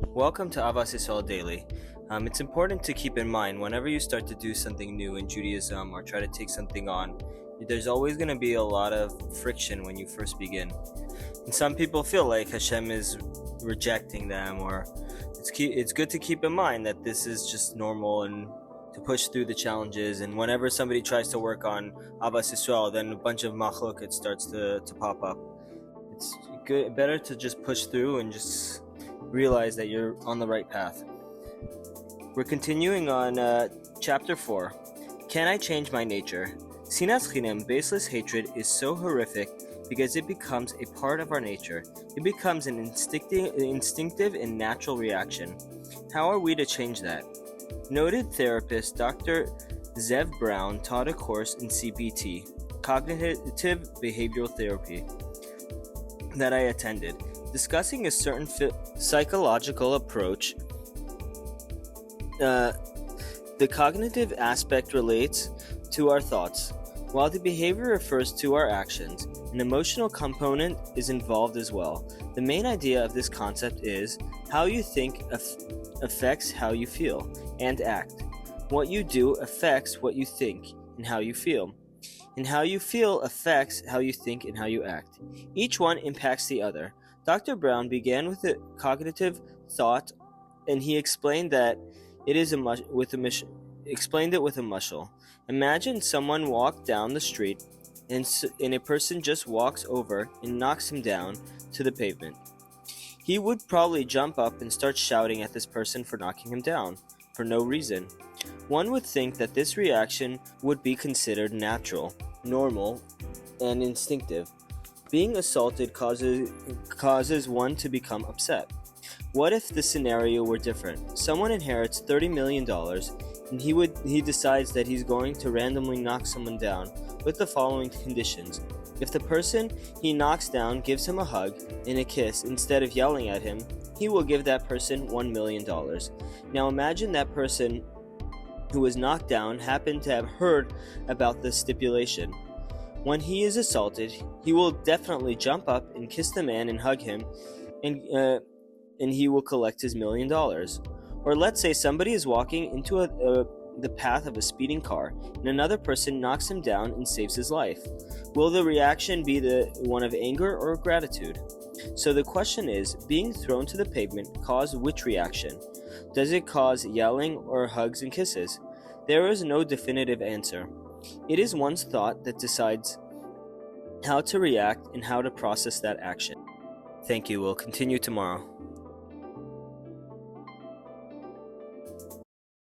Welcome to Ahavas Yisrael Daily. It's important to keep in mind whenever you start to do something new in Judaism or try to take something on, there's always going to be a lot of friction when you first begin. And some people feel like Hashem is rejecting them, or it's good to keep in mind that this is just normal and to push through the challenges. And whenever somebody tries to work on Ahavas Yisrael, then a bunch of machloket starts to pop up. It's better to just push through and just realize that you're on the right path. We're continuing on chapter 4. Can I change my nature? Sinas chinam, baseless hatred, is so horrific because it becomes a part of our nature. It becomes an instinctive and natural reaction. How are we to change that? Noted therapist Dr. Zev Brown taught a course in CBT, Cognitive Behavioral Therapy, that I attended, discussing a certain psychological approach. The cognitive aspect relates to our thoughts, while the behavior refers to our actions. An emotional component is involved as well. The main idea of this concept is how you think affects how you feel and act. What you do affects what you think and how you feel. And how you feel affects how you think and how you act. Each one impacts the other. Dr. Brown began with a cognitive thought, and he explained that it is explained it with a mushal. Imagine someone walked down the street, and a person just walks over and knocks him down to the pavement. He would probably jump up and start shouting at this person for knocking him down, for no reason. One would think that this reaction would be considered natural, normal, and instinctive. Being assaulted causes one to become upset. What if the scenario were different? Someone inherits $30 million, and he decides that he's going to randomly knock someone down with the following conditions. If the person he knocks down gives him a hug and a kiss instead of yelling at him, he will give that person $1 million. Now imagine that person who was knocked down happened to have heard about this stipulation. When he is assaulted, he will definitely jump up and kiss the man and hug him, and he will collect his $1 million. Or let's say somebody is walking into the path of a speeding car, and another person knocks him down and saves his life. Will the reaction be the one of anger or gratitude? So the question is, being thrown to the pavement cause which reaction? Does it cause yelling or hugs and kisses? There is no definitive answer. It is one's thought that decides how to react and how to process that action. Thank you. We'll continue tomorrow.